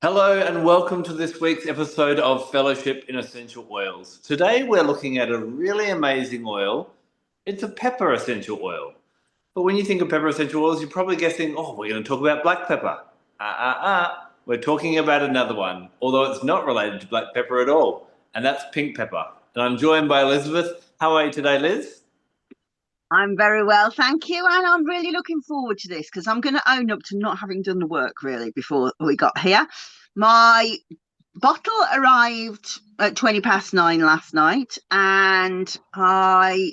Hello and welcome to this week's episode of Fellowship in Essential Oils. Today we're looking at a really amazing oil. It's a pepper essential oil. But when you think of pepper essential oils, you're probably guessing, oh, we're going to talk about black pepper. We're talking about another one, although it's not related to black pepper at all, and that's pink pepper. And I'm joined by Elizabeth. How are you today, Liz? I'm very well, thank you. And I'm really looking forward to this because I'm going to own up to not having done the work really before we got here. My bottle arrived at 20 past 9 last night, and I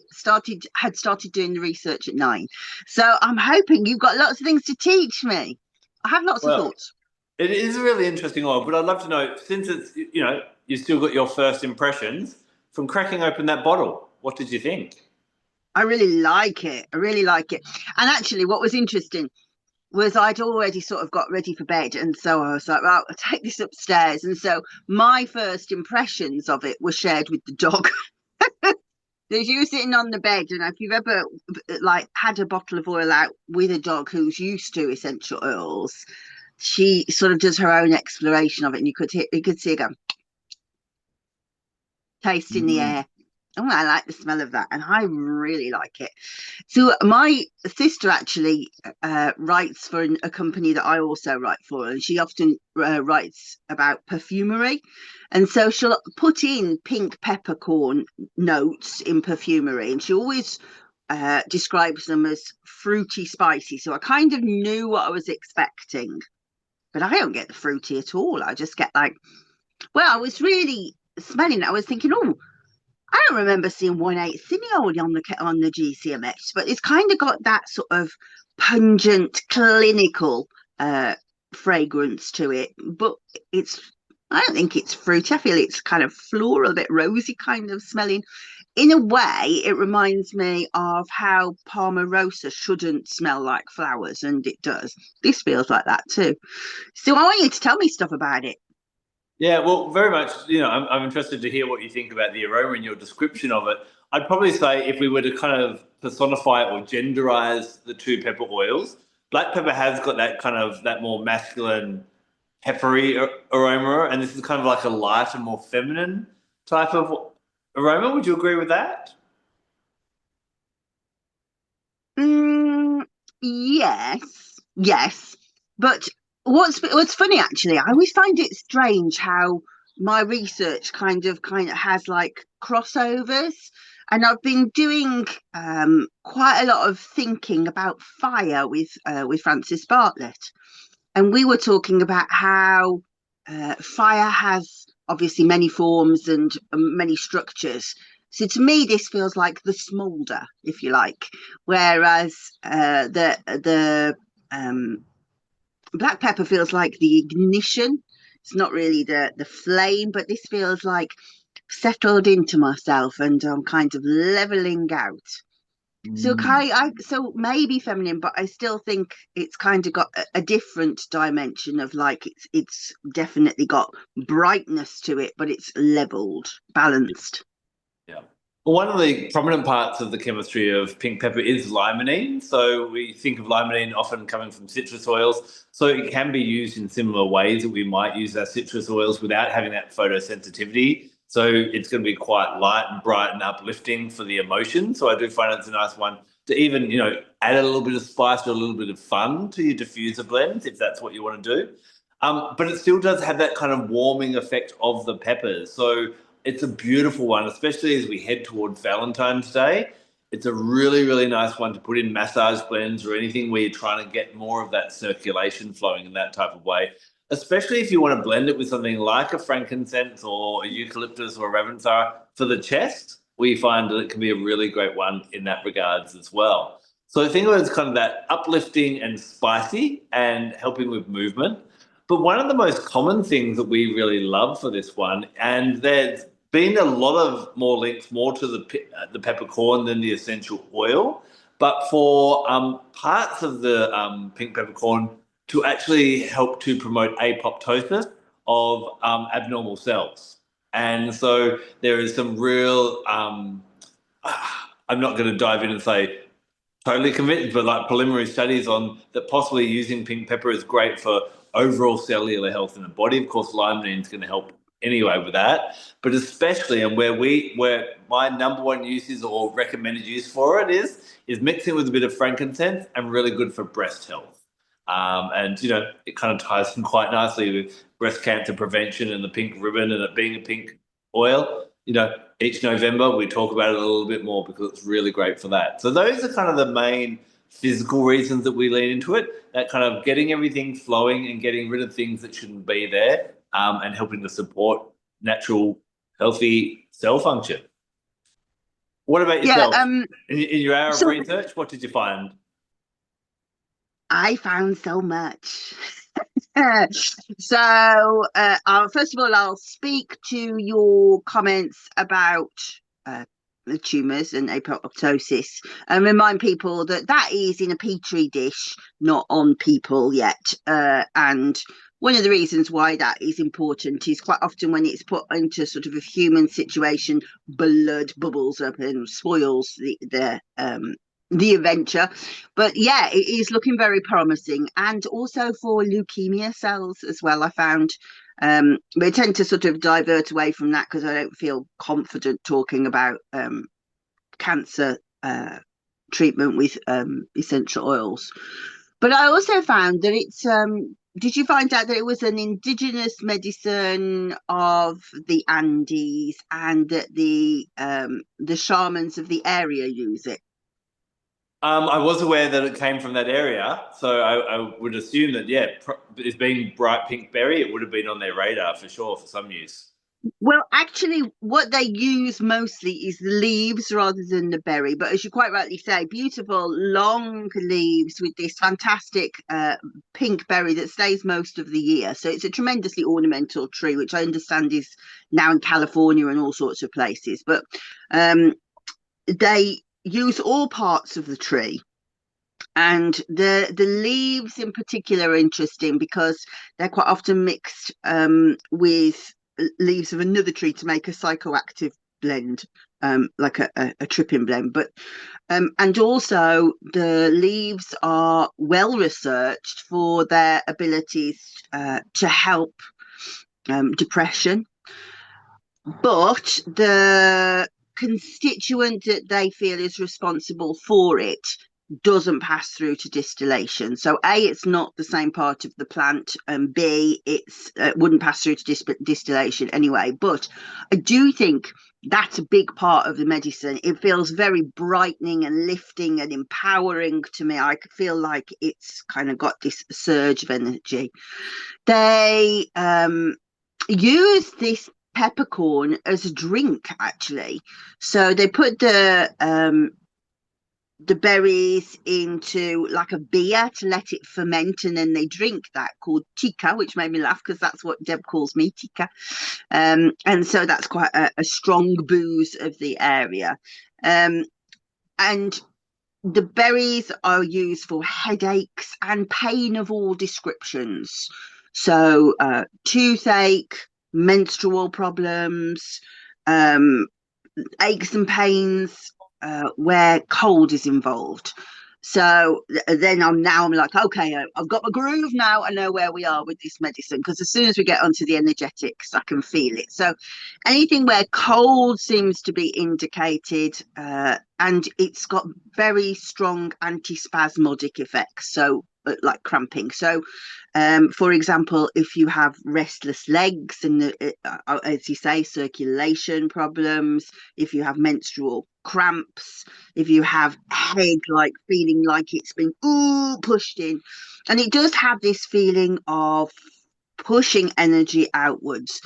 had started doing the research at 9. So I'm hoping you've got lots of things to teach me. I have lots of Well, thoughts. it is a really interesting oil, but I'd love to know, since you still got your first impressions from cracking open that bottle, what did you think? I really like it. I really like it. And actually, what was interesting was I'd already sort of got ready for bed. And so I was like, well, I'll take this upstairs. And so my first impressions of it were shared with the dog. There's you sitting on the bed, and if you've ever like had a bottle of oil out with a dog who's used to essential oils, she sort of does her own exploration of it, and you could see her go, taste in the Mm. air. Oh, I like the smell of that, and I really like it. So my sister actually writes for a company that I also write for, and she often writes about perfumery, and so she'll put in pink peppercorn notes in perfumery, and she always describes them as fruity, spicy. So I kind of knew what I was expecting, but I don't get the fruity at all. I just get like, well, I was really smelling it. I was thinking, oh, I don't remember seeing 1/8 cineole on the GCMS, but it's kind of got that sort of pungent, clinical fragrance to it. But it's I don't think it's fruity. I feel it's kind of floral, a bit rosy kind of smelling. In a way, it reminds me of how Palmarosa shouldn't smell like flowers, and it does. This feels like that too. So I want you to tell me stuff about it. Yeah, well, very much. I'm interested to hear what you think about the aroma and your description of it. I'd probably say if we were to kind of personify or genderize the two pepper oils, black pepper has got that kind of that more masculine, peppery aroma, and this is kind of like a lighter, more feminine type of aroma. Would you agree with that? Mm, yes, yes. But what's funny actually, I always find it strange how my research kind of has like crossovers, and I've been doing quite a lot of thinking about fire with Francis Bartlett, and we were talking about how fire has obviously many forms and many structures. So to me, this feels like the smolder, if you like, whereas the black pepper feels like the ignition. It's not really the flame, but this feels like settled into myself, and I'm kind of leveling out. So Mm. so maybe feminine, but I still think it's kind of got a different dimension of like it's definitely got brightness to it, but it's leveled, balanced. Yeah. Well, one of the prominent parts of the chemistry of pink pepper is limonene. So we think of limonene often coming from citrus oils. So it can be used in similar ways that we might use our citrus oils without having that photosensitivity. So it's going to be quite light and bright and uplifting for the emotion. So I do find it's a nice one to even, add a little bit of spice or a little bit of fun to your diffuser blends if that's what you want to do. But it still does have that kind of warming effect of the peppers. So it's a beautiful one, especially as we head towards Valentine's Day. It's a really, really nice one to put in massage blends or anything where you're trying to get more of that circulation flowing in that type of way. Especially if you want to blend it with something like a frankincense or a eucalyptus or a ravensara for the chest, we find that it can be a really great one in that regards as well. So I think it was kind of that uplifting and spicy and helping with movement. But one of the most common things that we really love for this one, and there's been a lot of more links more to the peppercorn than the essential oil, but for parts of the pink peppercorn to actually help to promote apoptosis of abnormal cells. And so there is some real, I'm not going to dive in and say totally convinced, but like preliminary studies on that possibly using pink pepper is great for overall cellular health in the body. Of course, limonene is going to help anyway with that, but especially, and where my number one use is, or recommended use for it is mixing with a bit of frankincense, and really good for breast health. And it kind of ties in quite nicely with breast cancer prevention and the pink ribbon and it being a pink oil. Each November we talk about it a little bit more because it's really great for that. So those are kind of the main physical reasons that we lean into it, that kind of getting everything flowing and getting rid of things that shouldn't be there, and helping to support natural, healthy cell function. What about yourself? In your hour of research, what did you find? I found so much. So, first of all, I'll speak to your comments about the tumours and apoptosis, and remind people that is in a petri dish, not on people yet. And one of the reasons why that is important is quite often when it's put into sort of a human situation, blood bubbles up and spoils the adventure. But yeah, it is looking very promising, and also for leukemia cells as well. I found we tend to sort of divert away from that because I don't feel confident talking about cancer treatment with essential oils. But I also found that it's did you find out that it was an indigenous medicine of the Andes, and that the shamans of the area use it? I was aware that it came from that area, so I would assume that, it's being bright pink berry, it would have been on their radar for sure for some use. Well, actually, what they use mostly is the leaves rather than the berry. But as you quite rightly say, beautiful long leaves with this fantastic pink berry that stays most of the year. So it's a tremendously ornamental tree, which I understand is now in California and all sorts of places. But they use all parts of the tree. And the leaves in particular are interesting because they're quite often mixed with leaves of another tree to make a psychoactive blend, like a tripping blend. But and also the leaves are well researched for their abilities to help depression. But the constituent that they feel is responsible for it doesn't pass through to distillation. So A, it's not the same part of the plant, and B, it's wouldn't pass through to distillation anyway. But I do think that's a big part of the medicine. It feels very brightening and lifting and empowering to me. I feel like it's kind of got this surge of energy. They use this peppercorn as a drink, actually. So they put the berries into like a beer to let it ferment, and then they drink that, called chica, which made me laugh because that's what Deb calls me, chica. And so that's quite a strong booze of the area. And the berries are used for headaches and pain of all descriptions. So toothache, menstrual problems, aches and pains, where cold is involved. So then I'm like, okay, I've got my groove now. I know where we are with this medicine, because as soon as we get onto the energetics, I can feel it. So anything where cold seems to be indicated, and it's got very strong antispasmodic effects. So like cramping. So for example, if you have restless legs and as you say, circulation problems, if you have menstrual cramps, if you have head like feeling like it's been pushed in, and it does have this feeling of pushing energy outwards.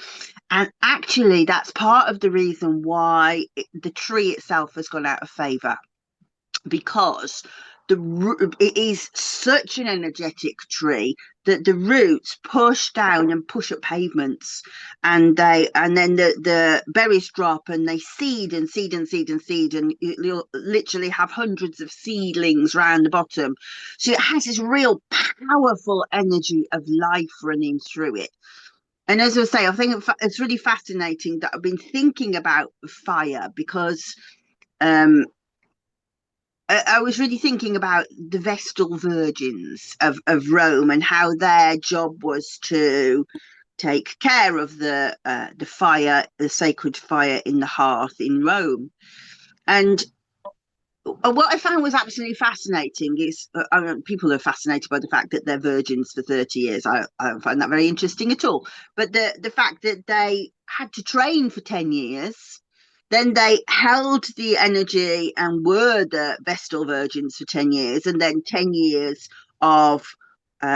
And actually that's part of the reason why the tree itself has gone out of favor, because it is such an energetic tree that the roots push down and push up pavements, and then the berries drop and they seed and seed and seed and seed, and you'll literally have hundreds of seedlings round the bottom. So it has this real powerful energy of life running through it. And as I say, I think it's really fascinating that I've been thinking about fire, because I was really thinking about the Vestal Virgins of Rome and how their job was to take care of the fire, the sacred fire in the hearth in Rome. And what I found was absolutely fascinating is I mean, people are fascinated by the fact that they're virgins for 30 years. I don't find that very interesting at all. But the fact that they had to train for 10 years, then they held the energy and were the Vestal Virgins for 10 years, and then 10 years of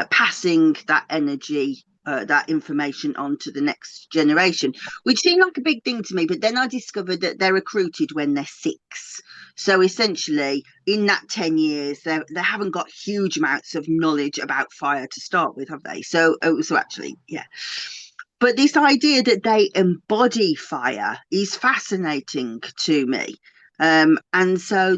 passing that energy, that information on to the next generation, which seemed like a big thing to me. But then I discovered that they're recruited when they're six. So essentially, in that 10 years, they haven't got huge amounts of knowledge about fire to start with, have they? So actually, yeah. But this idea that they embody fire is fascinating to me. And so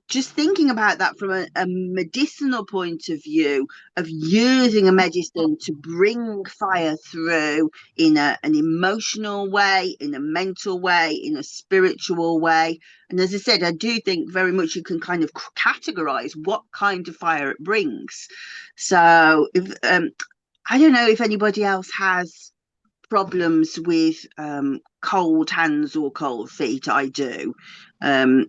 just thinking about that from a medicinal point of view of using a medicine to bring fire through in an emotional way, in a mental way, in a spiritual way. And as I said, I do think very much you can kind of categorize what kind of fire it brings. So if I don't know if anybody else has problems with cold hands or cold feet. I do. Um,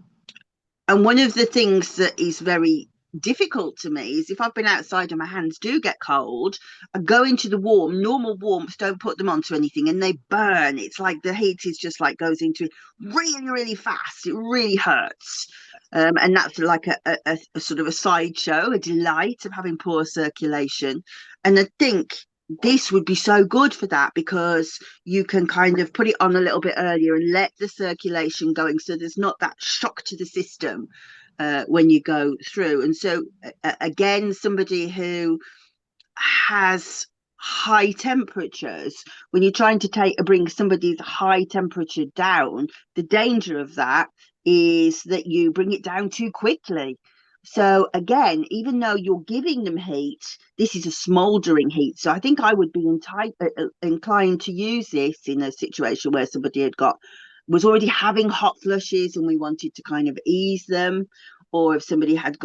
and one of the things that is very difficult to me is if I've been outside and my hands do get cold, I go into the warm, normal warmth, don't put them onto anything and they burn. It's like the heat is just like goes into it really, really fast. It really hurts. And that's like a sort of a sideshow, a delight of having poor circulation. And I think this would be so good for that because you can kind of put it on a little bit earlier and let the circulation going so there's not that shock to the system when you go through. And so, again, somebody who has high temperatures, when you're trying to bring somebody's high temperature down, the danger of that is that you bring it down too quickly. So again, even though you're giving them heat, this is a smouldering heat. So I think I would be inclined to use this in a situation where somebody was already having hot flushes and we wanted to kind of ease them, or if somebody had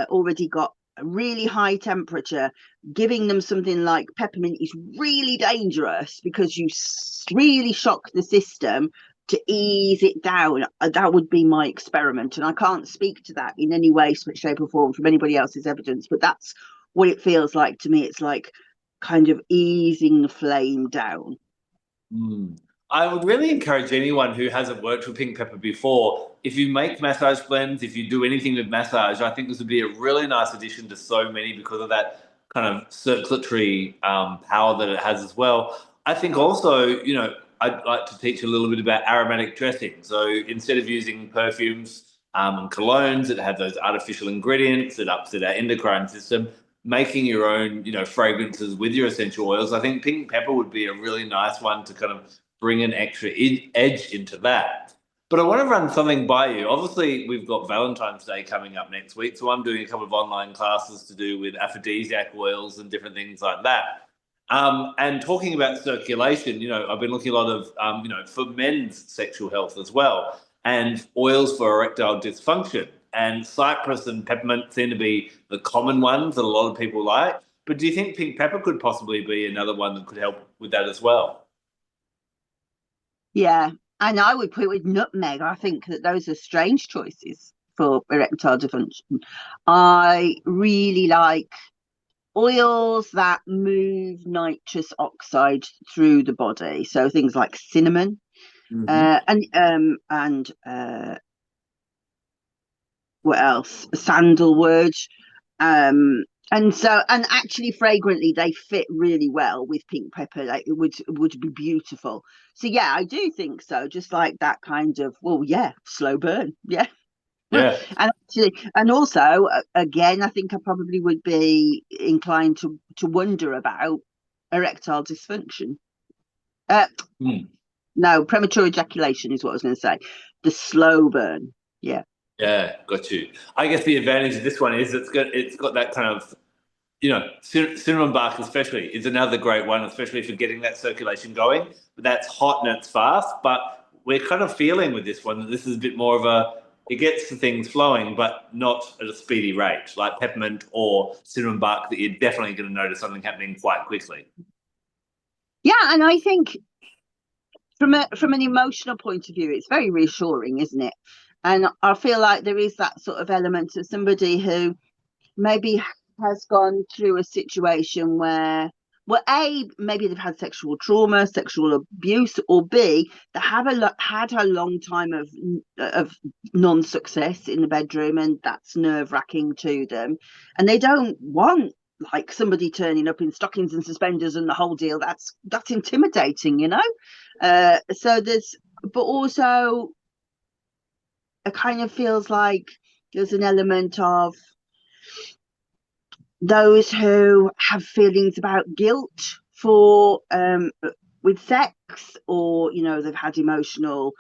already got a really high temperature, giving them something like peppermint is really dangerous because you really shock the system to ease it down. That would be my experiment. And I can't speak to that in any way, shape, or form from anybody else's evidence, but that's what it feels like to me. It's like kind of easing the flame down. Mm. I would really encourage anyone who hasn't worked with pink pepper before, if you make massage blends, if you do anything with massage, I think this would be a really nice addition to so many because of that kind of circulatory power that it has as well. I think also, I'd like to teach a little bit about aromatic dressing. So instead of using perfumes and colognes that have those artificial ingredients that upset our endocrine system, making your own, fragrances with your essential oils. I think pink pepper would be a really nice one to kind of bring an extra edge into that. But I want to run something by you. Obviously, we've got Valentine's Day coming up next week, so I'm doing a couple of online classes to do with aphrodisiac oils and different things like that. And talking about circulation, I've been looking a lot of, for men's sexual health as well, and oils for erectile dysfunction. And cypress and peppermint seem to be the common ones that a lot of people like. But do you think pink pepper could possibly be another one that could help with that as well? Yeah. And I would put it with nutmeg. I think that those are strange choices for erectile dysfunction. I really like oils that move nitrous oxide through the body. So things like cinnamon Hmm. and what else? Sandalwood. And actually fragrantly they fit really well with pink pepper. Like it would be beautiful. So yeah, I do think so. Just like that kind of, well, yeah, slow burn. Yeah. Yeah. And actually, and also, again, I think I probably would be inclined to wonder about erectile dysfunction. Uh, Mm. no, premature ejaculation is what I was going to say. The slow burn. Yeah. Yeah, got you. I guess the advantage of this one is it's got that kind of cinnamon bark especially is another great one, especially for getting that circulation going. But that's hot and it's fast. But we're kind of feeling with this one that this is a bit more of a it gets the things flowing, but not at a speedy rate, like peppermint or cinnamon bark, that you're definitely going to notice something happening quite quickly. Yeah, and I think from an emotional point of view, it's very reassuring, isn't it? And I feel like there is that sort of element of somebody who maybe has gone through a situation where, well, A, maybe they've had sexual trauma, sexual abuse, or B, they have had a long time of non-success in the bedroom, and that's nerve-wracking to them. And they don't want like somebody turning up in stockings and suspenders and the whole deal. That's intimidating, you know? So there's, but also it kind of feels like there's an element of those who have feelings about guilt for with sex, or they've had emotional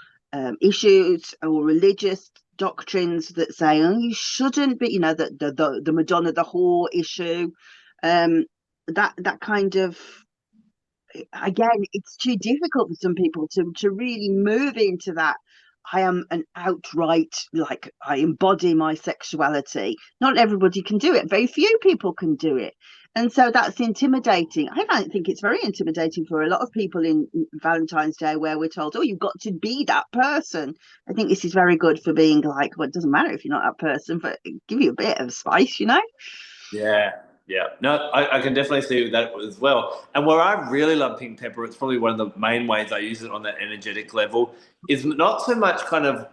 issues or religious doctrines that say, oh, you shouldn't be, the Madonna the whore issue, that kind of, again, it's too difficult for some people to really move into that. I am an outright, like, I embody my sexuality. Not everybody can do it. Very few people can do it. And so that's intimidating. I think it's very intimidating for a lot of people in Valentine's Day, where we're told, oh, you've got to be that person. I think this is very good for being like, well, it doesn't matter if you're not that person, but give you a bit of spice, Yeah, yeah. No, I can definitely see that as well. And where I really love pink pepper, it's probably one of the main ways I use it on that energetic level, is not so much kind of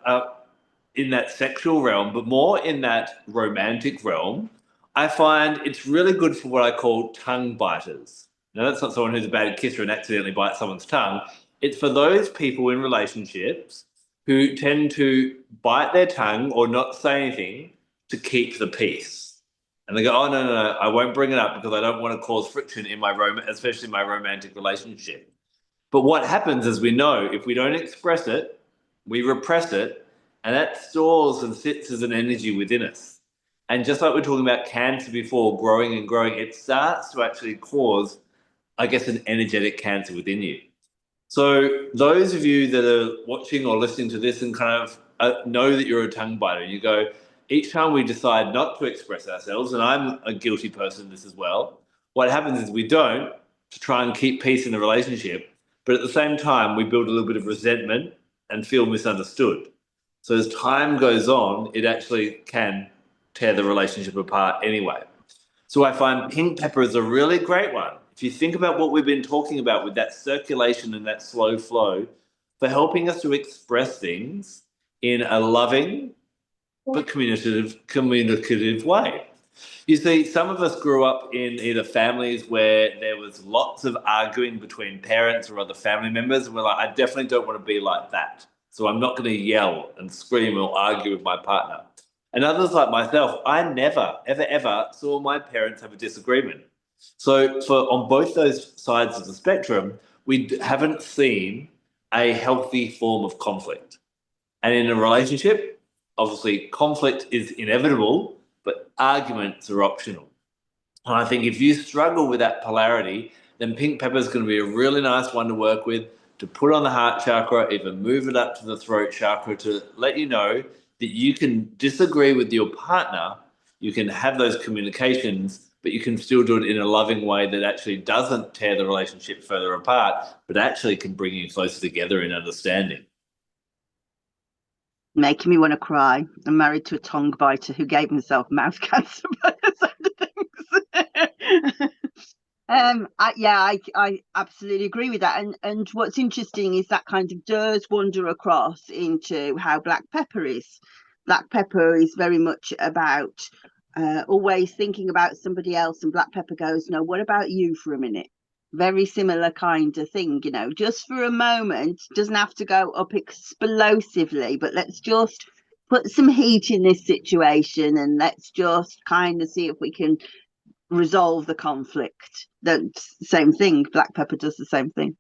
in that sexual realm, but more in that romantic realm. I find it's really good for what I call tongue biters. Now, that's not someone who's a bad kisser and accidentally bites someone's tongue. It's for those people in relationships who tend to bite their tongue or not say anything to keep the peace. And they go, oh, no, no, no, I won't bring it up because I don't want to cause friction in my especially my romantic relationship. But what happens, as we know, if we don't express it, we repress it, and that stores and sits as an energy within us. And just like we're talking about cancer before, growing and growing, it starts to actually cause, I guess, an energetic cancer within you. So those of you that are watching or listening to this and kind of know that you're a tongue biter, you go, each time we decide not to express ourselves, and I'm a guilty person in this as well, what happens is we don't, to try and keep peace in the relationship, but at the same time, we build a little bit of resentment and feel misunderstood. So as time goes on, it actually can tear the relationship apart anyway. So I find pink pepper is a really great one. If you think about what we've been talking about with that circulation and that slow flow, for helping us to express things in a loving but communicative way. You see, some of us grew up in either families where there was lots of arguing between parents or other family members, and we're like, I definitely don't want to be like that. So I'm not going to yell and scream or argue with my partner. And others like myself, I never, ever, ever saw my parents have a disagreement. So for on both those sides of the spectrum, we haven't seen a healthy form of conflict. And in a relationship, obviously conflict is inevitable, but arguments are optional. And I think if you struggle with that polarity, then pink pepper is going to be a really nice one to work with, to put on the heart chakra, even move it up to the throat chakra, to let you know that you can disagree with your partner, you can have those communications, but you can still do it in a loving way that actually doesn't tear the relationship further apart, but actually can bring you closer together in understanding. Making me want to cry. I'm married to a tongue biter who gave himself mouth cancer by the sound of things. I absolutely agree with that. And what's interesting is that kind of does wander across into how black pepper is. Black pepper is very much about always thinking about somebody else, and black pepper goes, no, what about you for a minute? Very similar kind of thing, just for a moment. Doesn't have to go up explosively, but let's just put some heat in this situation, and let's just kind of see if we can resolve the conflict. The same thing, black pepper does the same thing.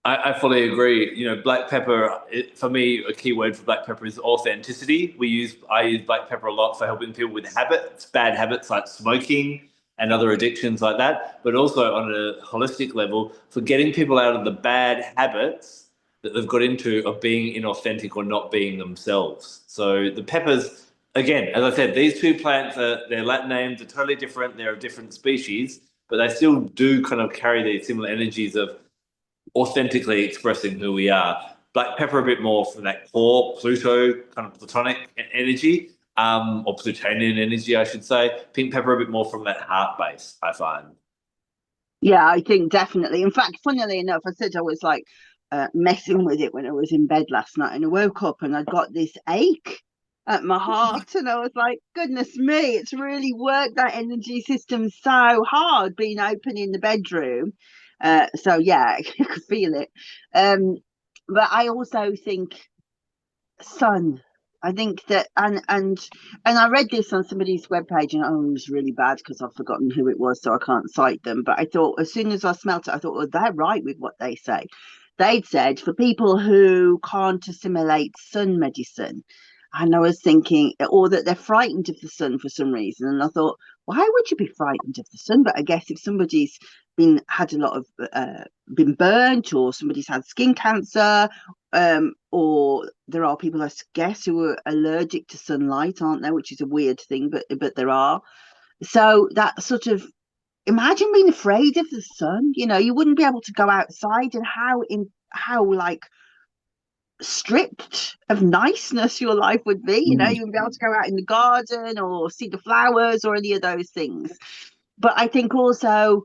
I fully agree. Black pepper, for me, a key word for black pepper is authenticity. I use black pepper a lot for helping people with habits, bad habits like smoking and other addictions like that, but also on a holistic level for getting people out of the bad habits that they've got into of being inauthentic or not being themselves. So the peppers, again, as I said, these two plants are their Latin names are totally different. They're a different species, but they still do kind of carry these similar energies of authentically expressing who we are. Black pepper a bit more from that core Pluto kind of platonic energy, or Plutonian energy, I should say. Pink pepper a bit more from that heart base, I find. Yeah, I think definitely. In fact, funnily enough, I said I was like messing with it when I was in bed last night, and I woke up and I got this ache at my heart, and I was like, goodness me, it's really worked that energy system so hard being open in the bedroom. So yeah, I could feel it. But I also think sun. I think that and I read this on somebody's webpage, and oh, it was really bad because I've forgotten who it was, so I can't cite them. But I thought as soon as I smelt it, I thought, well, they're right with what they say. They'd said for people who can't assimilate sun medicine, and I was thinking, or that they're frightened of the sun for some reason, and I thought, why would you be frightened of the sun? But I guess if somebody's been had a lot of been burnt, or somebody's had skin cancer, or there are people, I guess, who are allergic to sunlight, aren't there? Which is a weird thing, but there are. So that sort of imagine being afraid of the sun. You know, you wouldn't be able to go outside, and how like stripped of niceness your life would be. You know, you wouldn't be able to go out in the garden or see the flowers or any of those things. But I think also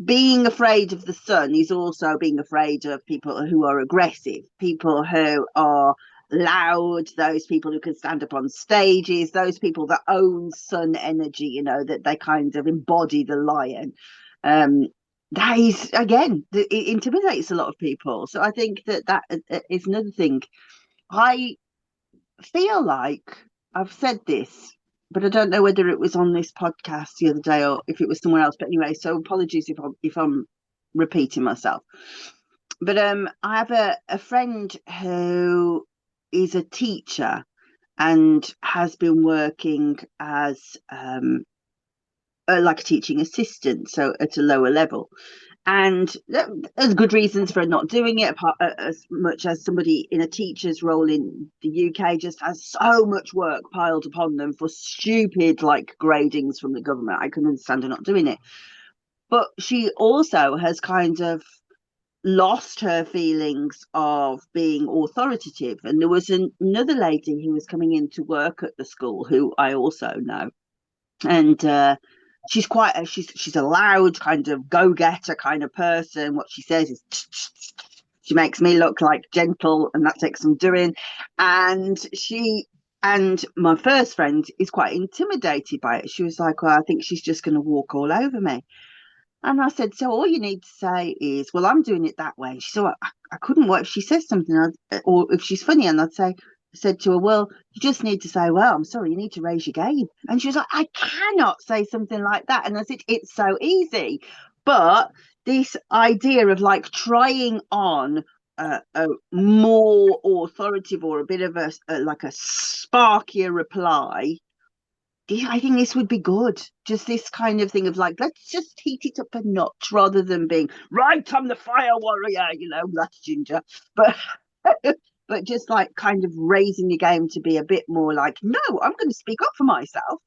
being afraid of the sun is also being afraid of people who are aggressive, people who are loud, those people who can stand up on stages, those people that own sun energy, you know, that they kind of embody the lion. That is, again, it intimidates a lot of people. So I think that is another thing. I feel like I've said this, but I don't know whether it was on this podcast the other day or if it was somewhere else. But anyway, so apologies if I'm repeating myself. But I have a friend who is a teacher and has been working as like a teaching assistant, so at a lower level. And there's good reasons for not doing it, as much as somebody in a teacher's role in the UK just has so much work piled upon them for stupid like gradings from the government. I can understand her not doing it. But she also has kind of lost her feelings of being authoritative. And there was another lady who was coming in to work at the school who I also know. And she's quite she's a loud kind of go-getter kind of person. What she says is she makes me look like gentle, and that takes some doing. And my first friend is quite intimidated by it. She was like, well, I think she's just going to walk all over me. And I said, so all you need to say is, well, I'm doing it that way. And she said, well, I couldn't work if she says something, or if she's funny. And I said to her, well, you just need to say, well, I'm sorry, you need to raise your game. And she was like, I cannot say something like that. And I said, it's so easy. But this idea of like trying on a more authoritative or a bit of like a sparkier reply, I think this would be good. Just this kind of thing of like, let's just heat it up a notch rather than being, right, I'm the fire warrior, you know, that's Ginger. But but just like kind of raising the game to be a bit more like, no, I'm going to speak up for myself.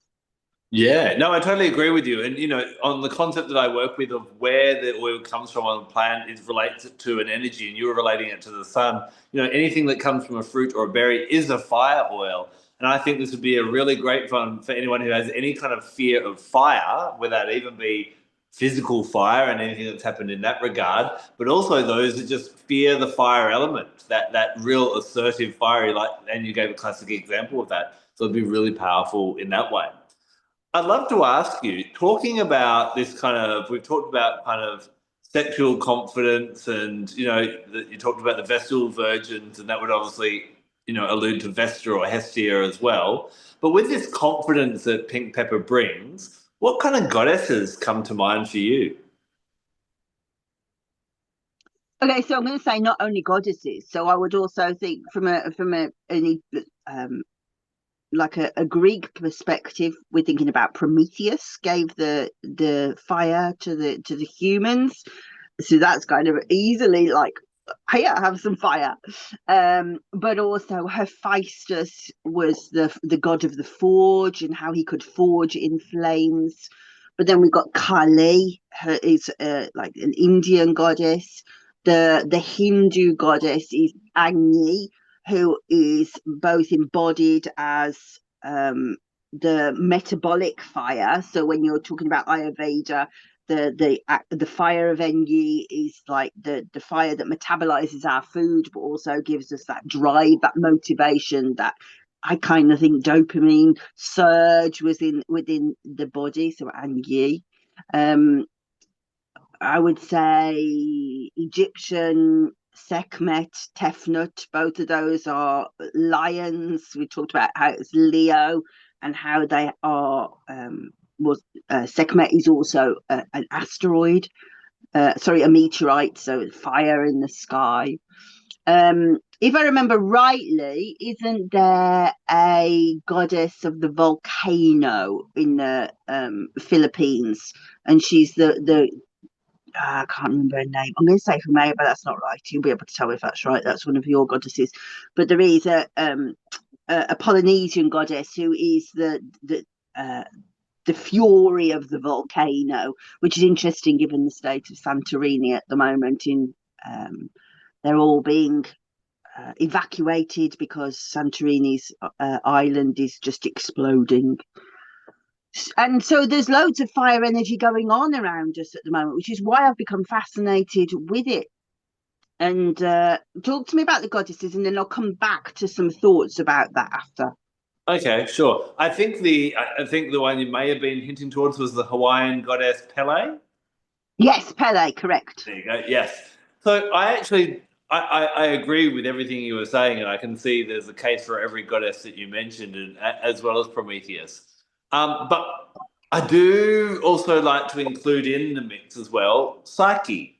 Yeah, no, I totally agree with you. And, on the concept that I work with of where the oil comes from on the plant is related to an energy, and you were relating it to the sun. Anything that comes from a fruit or a berry is a fire oil. And I think this would be a really great one for anyone who has any kind of fear of fire, whether that even be physical fire and anything that's happened in that regard, but also those that just fear the fire element, that real assertive fiery, like, and you gave a classic example of that. So it'd be really powerful in that way. I'd love to ask you, talking about this kind of, we've talked about kind of sexual confidence and, you talked about the Vestal virgins, and that would obviously, allude to Vesta or Hestia as well. But with this confidence that pink pepper brings, what kind of goddesses come to mind for you? Okay, so I'm going to say not only goddesses. So I would also think from any like a Greek perspective, we're thinking about Prometheus gave the fire to the humans, so that's kind of easily like Here, have some fire. But also Hephaestus was the god of the forge and how he could forge in flames. But then we got Kali, who is like an Indian goddess. The Hindu goddess is Agni, who is both embodied as the metabolic fire. So when you're talking about Ayurveda, the fire of Enyi is like the fire that metabolizes our food, but also gives us that drive, that motivation, that I kind of think dopamine surge within the body. So Enyi. Um, I would say Egyptian Sekhmet, Tefnut, both of those are lions. We talked about how it's Leo and how they are. Was Sekhmet is also an asteroid, sorry, a meteorite, so fire in the sky. If I remember rightly, isn't there a goddess of the volcano in the Philippines? And she's the I can't remember her name. I'm going to say Humaya, but that's not right. You'll be able to tell if that's right. That's one of your goddesses. But there is a Polynesian goddess who is the fury of the volcano, which is interesting given the state of Santorini at the moment. They're all being evacuated because Santorini's island is just exploding. And so there's loads of fire energy going on around us at the moment, which is why I've become fascinated with it. And talk to me about the goddesses, and then I'll come back to some thoughts about that after. Okay, sure. I think the one you may have been hinting towards was the Hawaiian goddess Pele. Yes, Pele, correct. There you go. Yes. So I agree with everything you were saying, and I can see there's a case for every goddess that you mentioned, and as well as Prometheus. But I do also like to include in the mix as well Psyche.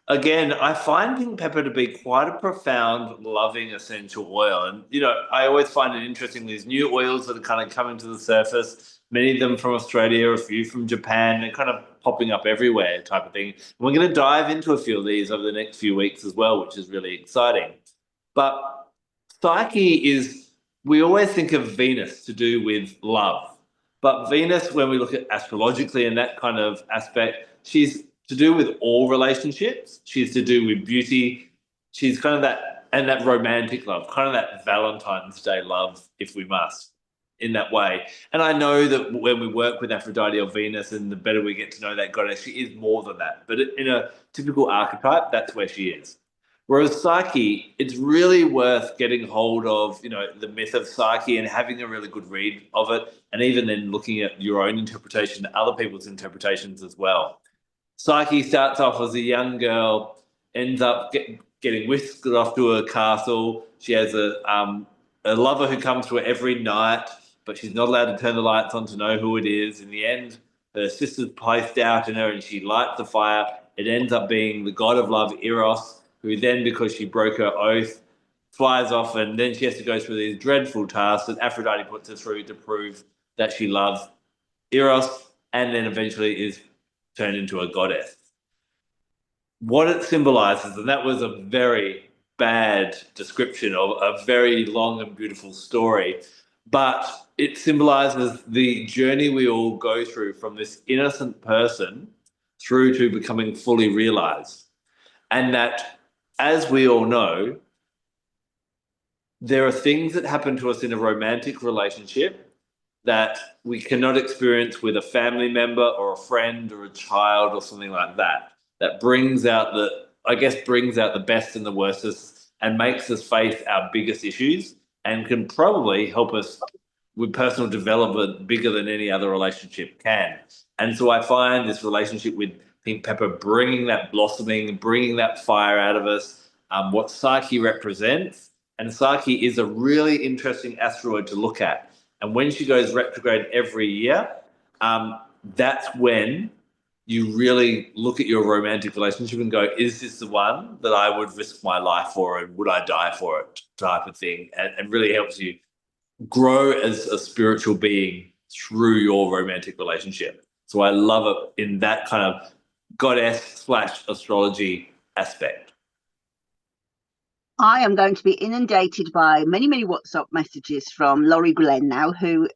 Again, I find pink pepper to be quite a profound, loving essential oil. And, I always find it interesting these new oils that are kind of coming to the surface, many of them from Australia, a few from Japan, they're kind of popping up everywhere type of thing. And we're going to dive into a few of these over the next few weeks as well, which is really exciting. But Psyche is, we always think of Venus to do with love. But Venus, when we look at astrologically and that kind of aspect, she's to do with all relationships. She's to do with beauty. She's kind of that, and that romantic love, kind of that Valentine's Day love, if we must, in that way. And I know that when we work with Aphrodite or Venus, and the better we get to know that goddess, she is more than that. But in a typical archetype, that's where she is. Whereas Psyche, it's really worth getting hold of, the myth of Psyche and having a really good read of it, and even then looking at your own interpretation, other people's interpretations as well. Psyche starts off as a young girl, ends up getting whisked off to a castle. She has a lover who comes to her every night, but she's not allowed to turn the lights on to know who it is. In the end, her sister's placed doubt in her and she lights the fire. It ends up being the god of love, Eros, who then, because she broke her oath, flies off, and then she has to go through these dreadful tasks that Aphrodite puts her through to prove that she loves Eros, and then eventually is turned into a goddess. What it symbolizes, and that was a very bad description of a very long and beautiful story, but it symbolizes the journey we all go through from this innocent person through to becoming fully realized. And that, as we all know, there are things that happen to us in a romantic relationship that we cannot experience with a family member or a friend or a child or something like that. That brings out the best and the worst and makes us face our biggest issues and can probably help us with personal development bigger than any other relationship can. And so I find this relationship with pink pepper bringing that blossoming, bringing that fire out of us, what Psyche represents. And Psyche is a really interesting asteroid to look at. And when she goes retrograde every year, that's when you really look at your romantic relationship and go, is this the one that I would risk my life for and would I die for it type of thing? And really helps you grow as a spiritual being through your romantic relationship. So I love it in that kind of goddess / astrology aspect. I am going to be inundated by many, many WhatsApp messages from Laurie Glenn now, who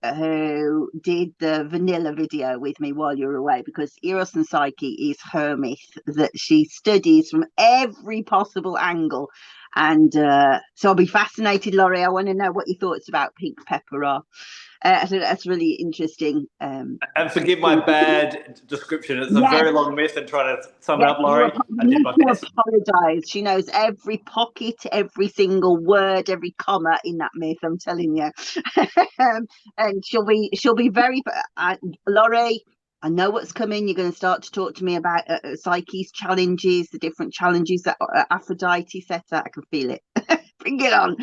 did the vanilla video with me while you were away, because Eros and Psyche is her myth that she studies from every possible angle. And so I'll be fascinated, Laurie. I want to know what your thoughts about pink pepper are. So that's really interesting. And forgive my bad description. It's a Yes, very long myth, and trying to sum it yes, up, Laurie. I you did need my to best. apologise. She knows every pocket, every single word, every comma in that myth. I'm telling you, and she'll be very. Laurie, I know what's coming. You're going to start to talk to me about Psyche's challenges, the different challenges that Aphrodite set out. I can feel it. Bring it on.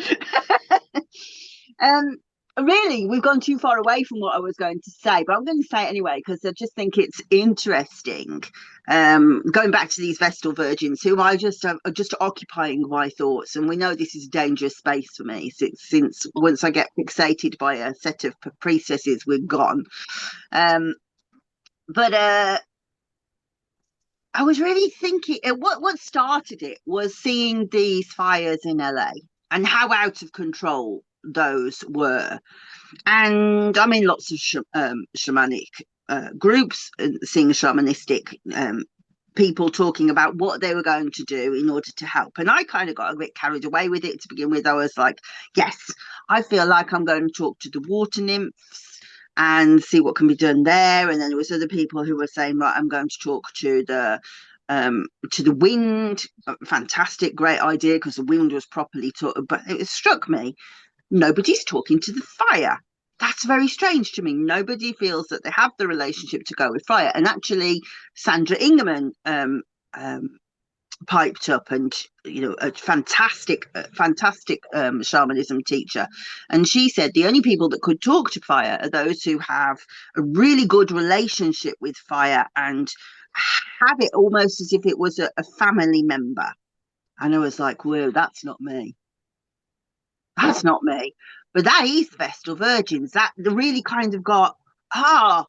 um, really, we've gone too far away from what I was going to say, but I'm going to say it anyway because I just think it's interesting. Going back to these Vestal Virgins, who I just are just occupying my thoughts, and we know this is a dangerous space for me since once I get fixated by a set of priestesses, we're gone. But I was really thinking, what started it was seeing these fires in LA and how out of control those were. And I mean, lots of shamanic groups seeing shamanistic people talking about what they were going to do in order to help. And I kind of got a bit carried away with it to begin with. I was like, yes, I feel like I'm going to talk to the water nymphs and see what can be done there. And then there was other people who were saying, right, I'm going to talk to the wind. Fantastic, great idea, because the wind was properly taught. But it struck me, nobody's talking to the fire. That's very strange to me. Nobody feels that they have the relationship to go with fire. And actually, Sandra Ingerman piped up, and a fantastic shamanism teacher, and she said the only people that could talk to fire are those who have a really good relationship with fire and have it almost as if it was a family member. And I was like, whoa, that's not me. That's not me. But that is Vestal Virgins. That really kind of got, I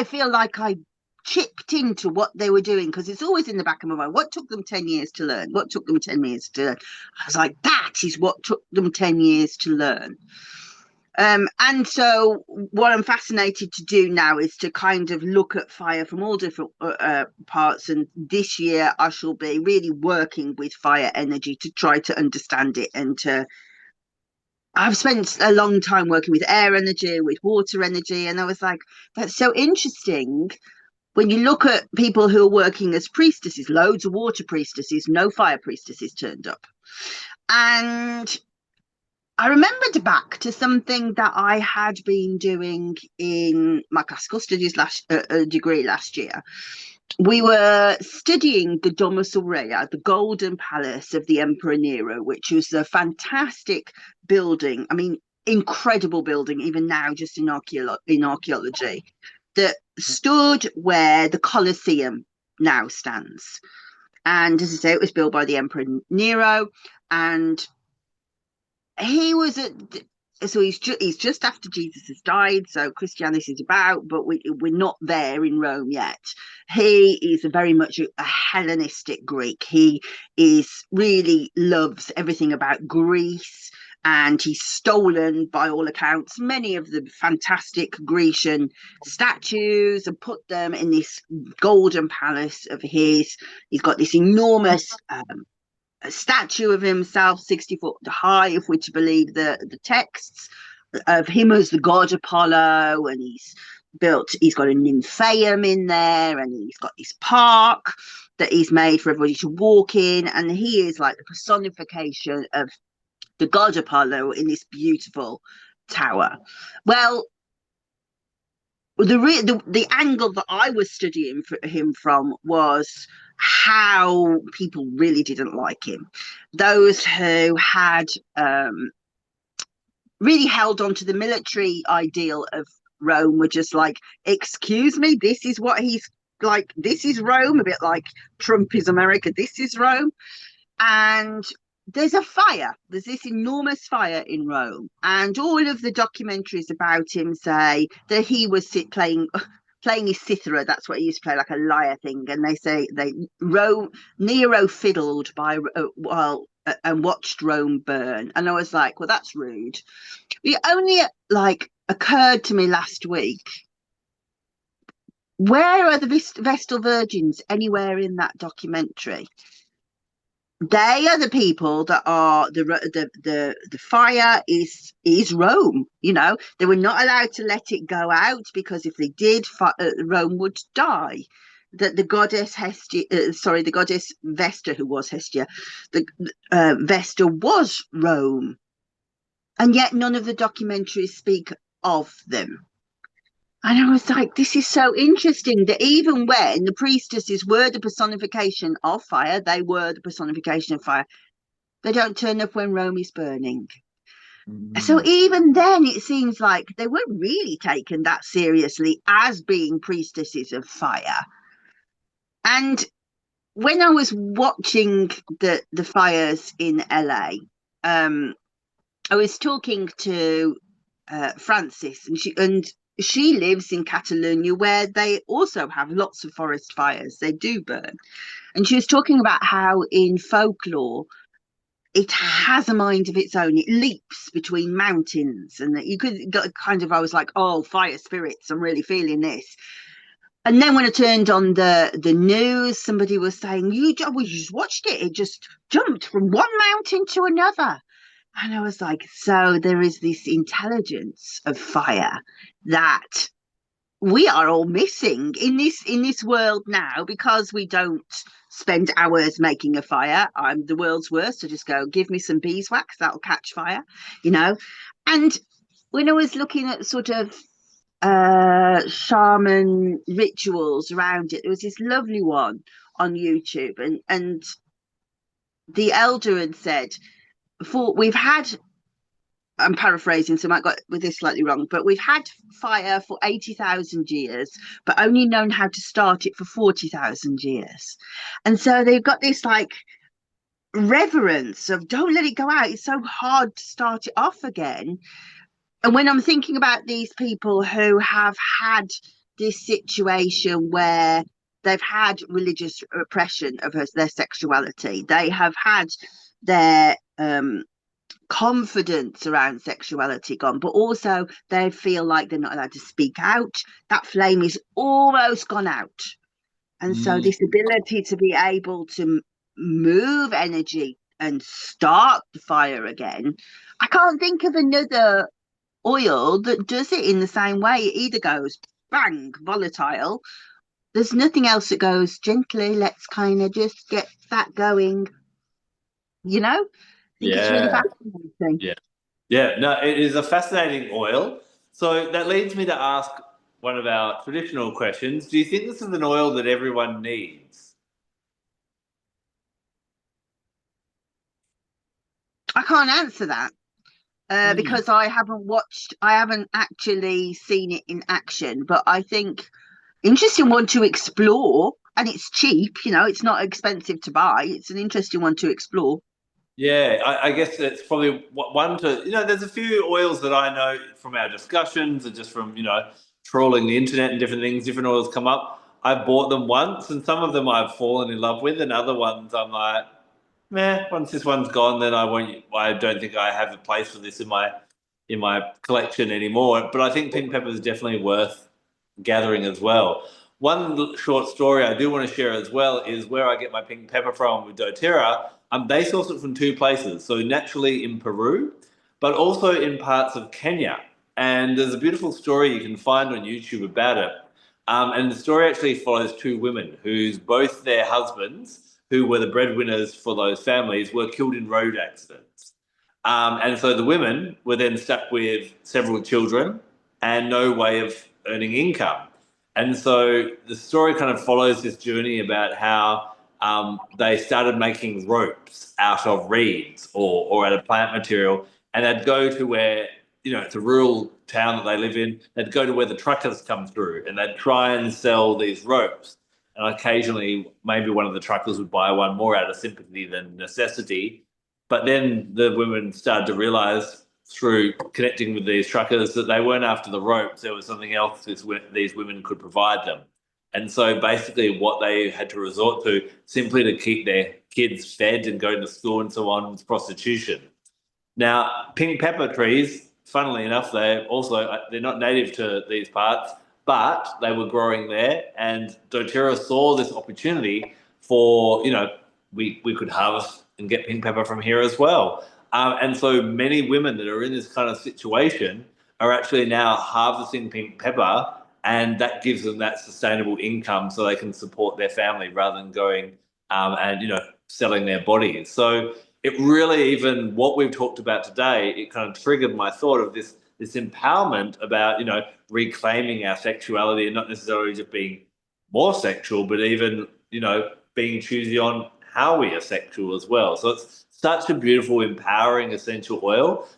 feel like I chipped into what they were doing, because it's always in the back of my mind. What took them 10 years to learn? What took them 10 years to learn? I was like, that is what took them 10 years to learn. And so what I'm fascinated to do now is to kind of look at fire from all different parts. And this year I shall be really working with fire energy to try to understand it, and to I've spent a long time working with air energy, with water energy, and I was like, that's so interesting. When you look at people who are working as priestesses, loads of water priestesses, no fire priestesses turned up. And I remembered back to something that I had been doing in my classical studies degree last year. We were studying the Domus Aurea, the Golden Palace of the Emperor Nero, which was a fantastic building. I mean, incredible building, even now, just in archaeology, that stood where the Colosseum now stands. And as I say, it was built by the Emperor Nero, and he was so he's just after Jesus has died, so Christianity is about, but we're not there in Rome yet. He is very much a Hellenistic Greek. He really loves everything about Greece, and he's stolen, by all accounts, many of the fantastic Grecian statues and put them in this golden palace of his. He's got this enormous a statue of himself 60 foot high, if we're to believe the texts, of him as the god Apollo. And he's got a nymphaeum in there, and he's got this park that he's made for everybody to walk in, and he is like the personification of the god Apollo in this beautiful tower. Well, the angle that I was studying for him from was how people really didn't like him. Those who had really held on to the military ideal of Rome were just like, excuse me, this is what he's like, this is Rome, a bit like Trump is America, this is Rome. And there's this enormous fire in Rome, and all of the documentaries about him say that he was playing playing his cithara. That's what he used to play, like a lyre thing. And they say Nero fiddled by while and watched Rome burn. And I was like, well, that's rude. It only like occurred to me last week. Where are the Vestal Virgins anywhere in that documentary? They are the people that are the fire is Rome. You know, they were not allowed to let it go out because if they did, Rome would die. That the goddess Hestia, the goddess Vesta, who was Hestia, the Vesta was Rome, and yet none of the documentaries speak of them. And I was like, this is so interesting that even when the priestesses were the personification of fire, they were the personification of fire, they don't turn up when Rome is burning. So even then, it seems like they weren't really taken that seriously as being priestesses of fire. And when I was watching the fires in LA, I was talking to Frances, and she lives in Catalonia, where they also have lots of forest fires. They do burn. And she was talking about how in folklore, it has a mind of its own. It leaps between mountains, and that you could kind of, I was like, oh, fire spirits, I'm really feeling this. And then when I turned on the news, somebody was saying, you just watched it. It just jumped from one mountain to another. And I was like, so there is this intelligence of fire that we are all missing in this world now, because we don't spend hours making a fire. I'm the world's worst. So just go, give me some beeswax, that'll catch fire, you know. And when I was looking at sort of shaman rituals around it, there was this lovely one on YouTube, and the elder had said, we've had, I'm paraphrasing, so I might got with this slightly wrong, but we've had fire for 80,000 years, but only known how to start it for 40,000 years. And so they've got this like reverence of don't let it go out. It's so hard to start it off again. And when I'm thinking about these people who have had this situation where they've had religious repression of their sexuality, they have had their confidence around sexuality gone, but also they feel like they're not allowed to speak out. That flame is almost gone out. And so this ability to be able to move energy and start the fire again, I can't think of another oil that does it in the same way. It either goes bang, volatile. There's nothing else that goes gently, let's kind of just get that going, you know. I think it's really fascinating. Yeah, no, it is a fascinating oil. So that leads me to ask one of our traditional questions. Do you think this is an oil that everyone needs? I can't answer that because I haven't actually seen it in action, but I think interesting one to explore, and it's cheap, you know, it's not expensive to buy. It's an interesting one to explore. Yeah, I guess it's probably one to, there's a few oils that I know from our discussions and just from, trawling the internet and different things, different oils come up. I've bought them once, and some of them I've fallen in love with, and other ones I'm like, meh, once this one's gone, then I don't think I have a place for this in my collection anymore. But I think pink pepper is definitely worth gathering as well. One short story I do want to share as well is where I get my pink pepper from with doTERRA. They source it from two places. So naturally in Peru, but also in parts of Kenya. And there's a beautiful story you can find on YouTube about it. And the story actually follows two women whose both their husbands, who were the breadwinners for those families, were killed in road accidents. And so the women were then stuck with several children and no way of earning income. And so the story kind of follows this journey about how they started making ropes out of reeds or out of plant material, and they'd go to where, it's a rural town that they live in, they'd go to where the truckers come through and they'd try and sell these ropes. And occasionally, maybe one of the truckers would buy one more out of sympathy than necessity. But then the women started to realize through connecting with these truckers that they weren't after the ropes. There was something else these women could provide them. And so basically what they had to resort to simply to keep their kids fed and going to school and so on was prostitution. Now, pink pepper trees, funnily enough, they're not native to these parts, but they were growing there, and doTERRA saw this opportunity for, we could harvest and get pink pepper from here as well. And so many women that are in this kind of situation are actually now harvesting pink pepper, and that gives them that sustainable income so they can support their family rather than going and selling their bodies. So it really, even what we've talked about today, it kind of triggered my thought of this empowerment about reclaiming our sexuality and not necessarily just being more sexual, but even being choosy on how we are sexual as well. So it's such a beautiful, empowering essential oil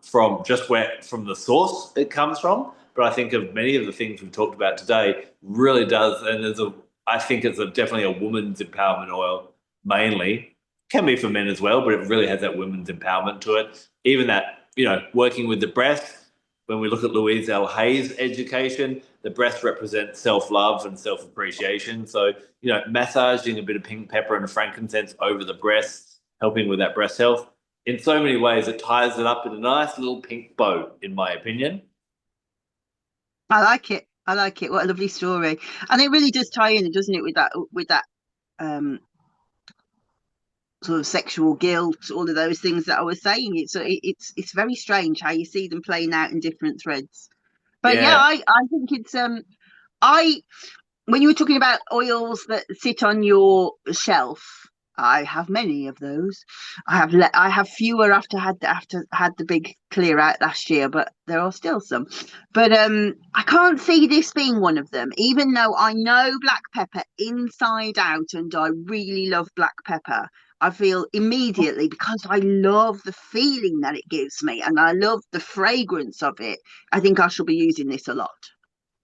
from the source it comes from. But I think of many of the things we've talked about today really does, and I think it's definitely a woman's empowerment oil mainly. Can be for men as well, but it really has that women's empowerment to it. Even that, working with the breast, when we look at Louise L. Hay's education, the breast represents self-love and self-appreciation. So, massaging a bit of pink pepper and frankincense over the breast, helping with that breast health. In so many ways, it ties it up in a nice little pink bow, in my opinion. I like it. I like it. What a lovely story. And it really does tie in, doesn't it, with that sort of sexual guilt, all of those things that I was saying. It's very strange how you see them playing out in different threads. But yeah, Yeah. I think it's I when you were talking about oils that sit on your shelf, I have many of those. I have fewer after had the big clear out last year, but there are still some. But I can't see this being one of them, even though I know black pepper inside out, and I really love black pepper. I feel immediately, because I love the feeling that it gives me and I love the fragrance of it. I think I shall be using this a lot.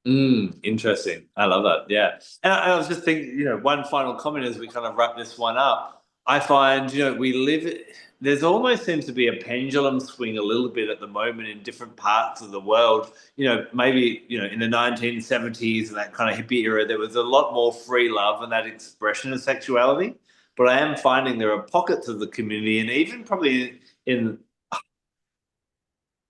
Interesting. I love that. Yeah. And I was just thinking, one final comment as we kind of wrap this one up. I find, there's almost seems to be a pendulum swing a little bit at the moment in different parts of the world. Maybe, in the 1970s and that kind of hippie era, there was a lot more free love and that expression of sexuality. But I am finding there are pockets of the community, and even probably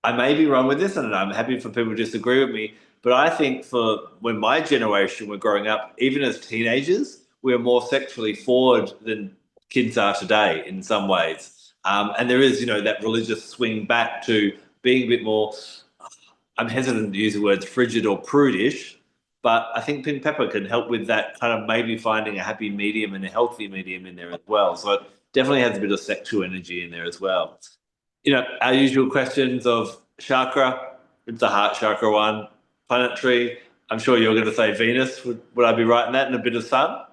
I may be wrong with this, and I'm happy for people to disagree with me, but I think for when my generation were growing up, even as teenagers, we were more sexually forward than kids are today in some ways. And there is, that religious swing back to being a bit more, I'm hesitant to use the words frigid or prudish, but I think pink pepper can help with that kind of maybe finding a happy medium and a healthy medium in there as well. So it definitely has a bit of sexual energy in there as well. Our usual questions of chakra, it's a heart chakra one, planetary. I'm sure you're going to say Venus. Would I be right in that? And a bit of sun?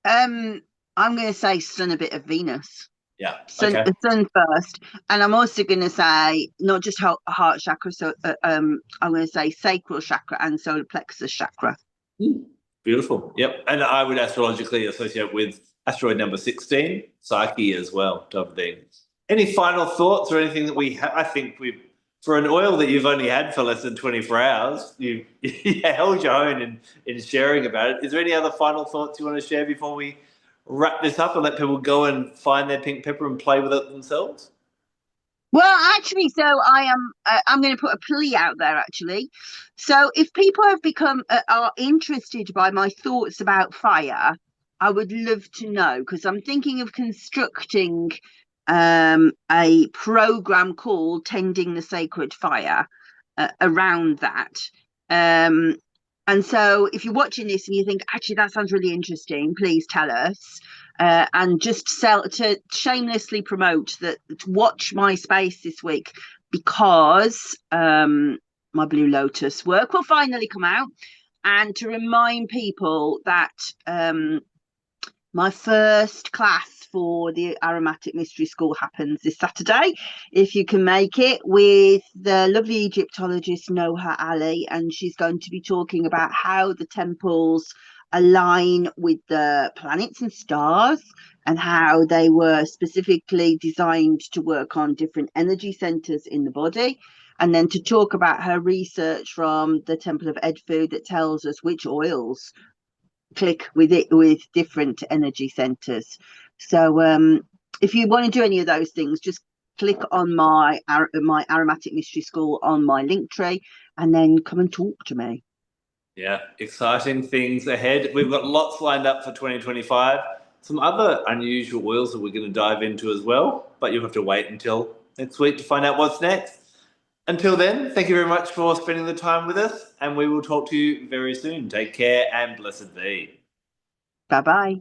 I'm going to say sun, a bit of Venus. Yeah. Sun, Okay. the sun first, and I'm also going to say not just heart chakra. So I'm going to say sacral chakra and solar plexus chakra. Beautiful. Yep. And I would astrologically associate with asteroid number 16, Psyche as well, type of thing. Any final thoughts or anything that I think for an oil that you've only had for less than 24 hours, you held your own in sharing about it. Is there any other final thoughts you want to share before we wrap this up and let people go and find their pink pepper and play with it themselves? Well, actually, so I'm going to put a plea out there. Actually, so if people have become are interested by my thoughts about fire, I would love to know, because I'm thinking of constructing a program called Tending the Sacred Fire around that. And so if you're watching this and you think, actually, that sounds really interesting, please tell us. And just to shamelessly promote that, to watch my space this week, because my Blue Lotus work will finally come out, and to remind people that my first class for the Aromatic Mystery School happens this Saturday, if you can make it, with the lovely Egyptologist Noha Ali, and she's going to be talking about how the temples align with the planets and stars and how they were specifically designed to work on different energy centers in the body. And then to talk about her research from the Temple of Edfu that tells us which oils click with it with different energy centers. So if you want to do any of those things, just click on my aromatic mystery school on my link tree and then come and talk to me. Yeah, exciting things ahead. We've got lots lined up for 2025. Some other unusual oils that we're going to dive into as well, but you'll have to wait until next week to find out what's next. Until then, thank you very much for spending the time with us, and we will talk to you very soon. Take care and blessed be. Bye bye.